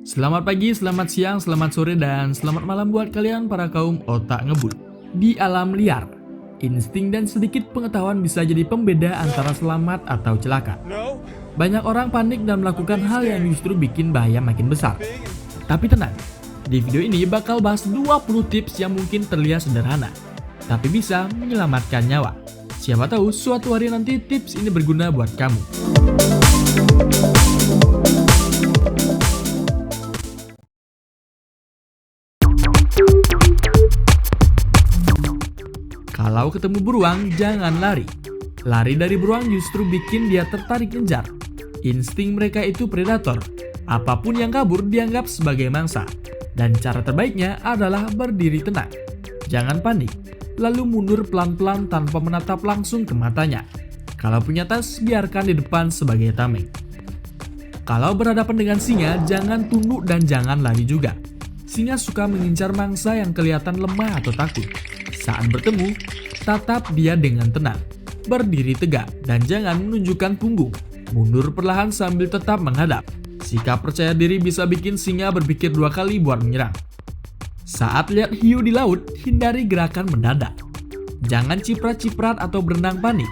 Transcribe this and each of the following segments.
Selamat pagi, selamat siang, selamat sore, dan selamat malam buat kalian para kaum otak ngebul. Di alam liar, insting dan sedikit pengetahuan bisa jadi pembeda antara selamat atau celaka. Banyak orang panik dan melakukan hal yang justru bikin bahaya makin besar. Tapi tenang, di video ini bakal bahas 20 tips yang mungkin terlihat sederhana, tapi bisa menyelamatkan nyawa. Siapa tahu suatu hari nanti tips ini berguna buat kamu. Kalau ketemu beruang, jangan lari. Lari dari beruang justru bikin dia tertarik ngejar. Insting mereka itu predator. Apapun yang kabur dianggap sebagai mangsa. Dan cara terbaiknya adalah berdiri tenang. Jangan panik, lalu mundur pelan-pelan tanpa menatap langsung ke matanya. Kalau punya tas, biarkan di depan sebagai tameng. Kalau berhadapan dengan singa, jangan tunduk dan jangan lari juga. Singa suka mengincar mangsa yang kelihatan lemah atau takut. Saat bertemu, tatap dia dengan tenang, berdiri tegak, dan jangan menunjukkan punggung. Mundur perlahan sambil tetap menghadap. Sikap percaya diri bisa bikin singa berpikir 2 kali buat menyerang. Saat lihat hiu di laut, hindari gerakan mendadak. Jangan ciprat-ciprat atau berenang panik,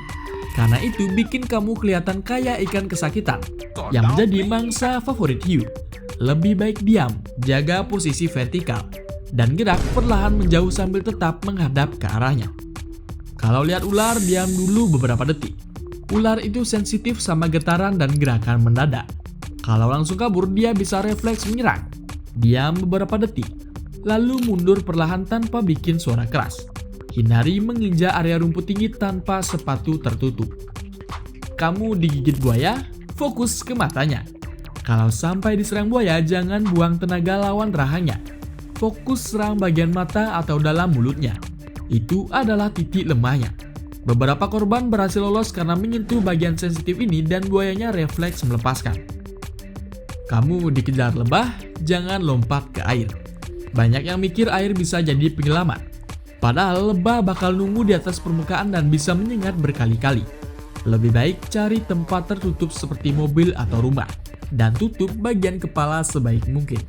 karena itu bikin kamu kelihatan kayak ikan kesakitan yang menjadi mangsa favorit hiu. Lebih baik diam, jaga posisi vertikal, dan gerak perlahan menjauh sambil tetap menghadap ke arahnya. Kalau lihat ular, diam dulu beberapa detik. Ular itu sensitif sama getaran dan gerakan mendadak. Kalau langsung kabur, dia bisa refleks menyerang. Diam beberapa detik, lalu mundur perlahan tanpa bikin suara keras. Hindari menginjak area rumput tinggi tanpa sepatu tertutup. Kamu digigit buaya, fokus ke matanya. Kalau sampai diserang buaya, jangan buang tenaga lawan rahangnya. Fokus serang bagian mata atau dalam mulutnya. Itu adalah titik lemahnya. Beberapa korban berhasil lolos karena menyentuh bagian sensitif ini dan buayanya refleks melepaskan. Kamu dikejar lebah, jangan lompat ke air. Banyak yang mikir air bisa jadi penyelamat. Padahal lebah bakal nunggu di atas permukaan dan bisa menyengat berkali-kali. Lebih baik cari tempat tertutup seperti mobil atau rumah, dan tutup bagian kepala sebaik mungkin.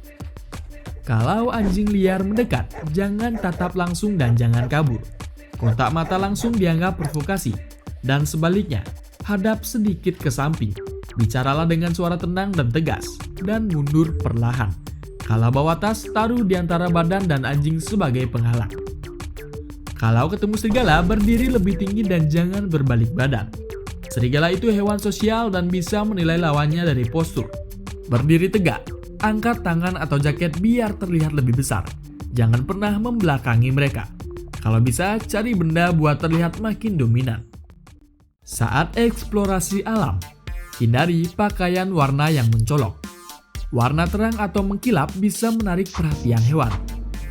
Kalau anjing liar mendekat, jangan tatap langsung dan jangan kabur. Kontak mata langsung dianggap provokasi, dan sebaliknya, hadap sedikit ke samping. Bicaralah dengan suara tenang dan tegas, dan mundur perlahan. Kalau bawa tas, taruh di antara badan dan anjing sebagai penghalang. Kalau ketemu serigala, berdiri lebih tinggi dan jangan berbalik badan. Serigala itu hewan sosial dan bisa menilai lawannya dari postur. Berdiri tegak. Angkat tangan atau jaket biar terlihat lebih besar. Jangan pernah membelakangi mereka. Kalau bisa, cari benda buat terlihat makin dominan. Saat eksplorasi alam, hindari pakaian warna yang mencolok. Warna terang atau mengkilap bisa menarik perhatian hewan,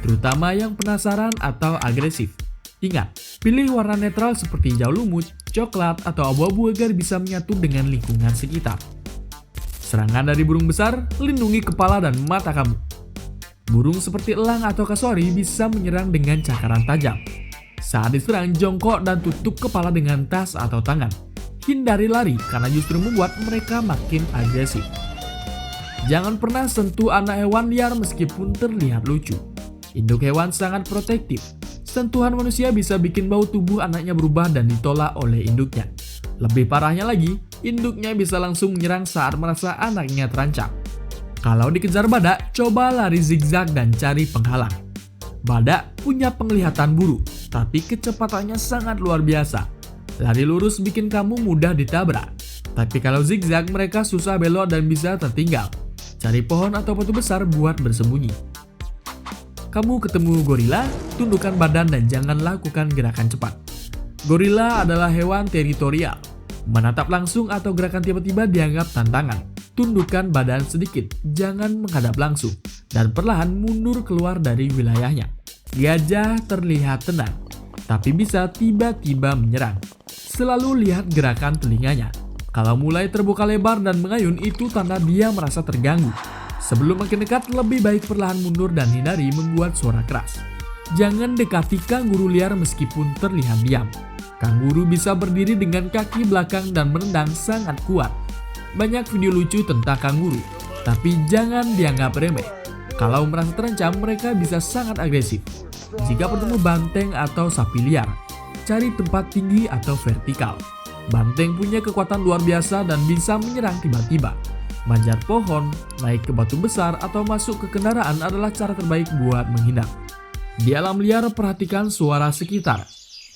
terutama yang penasaran atau agresif. Ingat, pilih warna netral seperti hijau lumut, coklat, atau abu-abu agar bisa menyatu dengan lingkungan sekitar. Serangan dari burung besar, lindungi kepala dan mata kamu. Burung seperti elang atau kasuari bisa menyerang dengan cakaran tajam. Saat diserang, jongkok dan tutup kepala dengan tas atau tangan. Hindari lari karena justru membuat mereka makin agresif. Jangan pernah sentuh anak hewan liar meskipun terlihat lucu. Induk hewan sangat protektif. Sentuhan manusia bisa bikin bau tubuh anaknya berubah dan ditolak oleh induknya. Lebih parahnya lagi, induknya bisa langsung menyerang saat merasa anaknya terancam. Kalau dikejar badak, coba lari zigzag dan cari penghalang. Badak punya penglihatan buruk, tapi kecepatannya sangat luar biasa. Lari lurus bikin kamu mudah ditabrak. Tapi kalau zigzag, mereka susah belok dan bisa tertinggal. Cari pohon atau batu besar buat bersembunyi. Kamu ketemu gorila, tundukkan badan dan jangan lakukan gerakan cepat. Gorila adalah hewan teritorial. Menatap langsung atau gerakan tiba-tiba dianggap tantangan. Tundukkan badan sedikit, jangan menghadap langsung, dan perlahan mundur keluar dari wilayahnya. Gajah terlihat tenang, tapi bisa tiba-tiba menyerang. Selalu lihat gerakan telinganya. Kalau mulai terbuka lebar dan mengayun, itu tanda dia merasa terganggu. Sebelum makin dekat, lebih baik perlahan mundur dan hindari membuat suara keras. Jangan dekati kanguru liar meskipun terlihat diam. Kanguru bisa berdiri dengan kaki belakang dan menendang sangat kuat. Banyak video lucu tentang kanguru. Tapi jangan dianggap remeh. Kalau merasa terancam, mereka bisa sangat agresif. Jika bertemu banteng atau sapi liar, cari tempat tinggi atau vertikal. Banteng punya kekuatan luar biasa dan bisa menyerang tiba-tiba. Manjat pohon, naik ke batu besar, atau masuk ke kendaraan adalah cara terbaik buat menghindar. Di alam liar, perhatikan suara sekitar.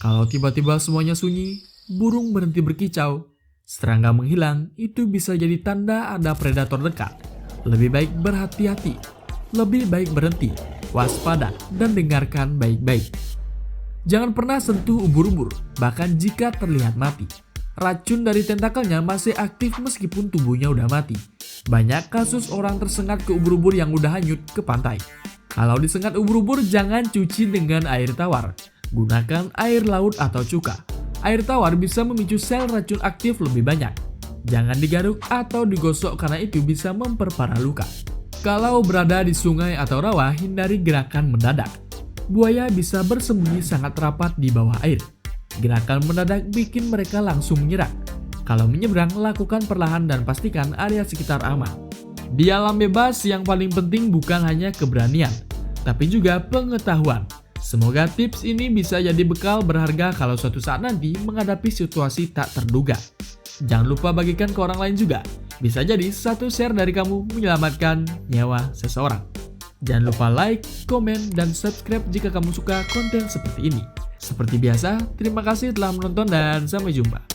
Kalau tiba-tiba semuanya sunyi, burung berhenti berkicau, serangga menghilang, itu bisa jadi tanda ada predator dekat. Lebih baik berhati-hati, lebih baik berhenti, waspada, dan dengarkan baik-baik. Jangan pernah sentuh ubur-ubur, bahkan jika terlihat mati. Racun dari tentakelnya masih aktif meskipun tubuhnya udah mati. Banyak kasus orang tersengat ke ubur-ubur yang udah hanyut ke pantai. Kalau disengat ubur-ubur, jangan cuci dengan air tawar. Gunakan air laut atau cuka. Air tawar bisa memicu sel racun aktif lebih banyak. Jangan digaruk atau digosok karena itu bisa memperparah luka. Kalau berada di sungai atau rawa, hindari gerakan mendadak. Buaya bisa bersembunyi sangat rapat di bawah air. Gerakan mendadak bikin mereka langsung menyerang. Kalau menyeberang, lakukan perlahan dan pastikan area sekitar aman. Di alam bebas, yang paling penting bukan hanya keberanian, tapi juga pengetahuan. Semoga tips ini bisa jadi bekal berharga kalau suatu saat nanti menghadapi situasi tak terduga. Jangan lupa bagikan ke orang lain juga. Bisa jadi satu share dari kamu menyelamatkan nyawa seseorang. Jangan lupa like, komen, dan subscribe jika kamu suka konten seperti ini. Seperti biasa, terima kasih telah menonton dan sampai jumpa.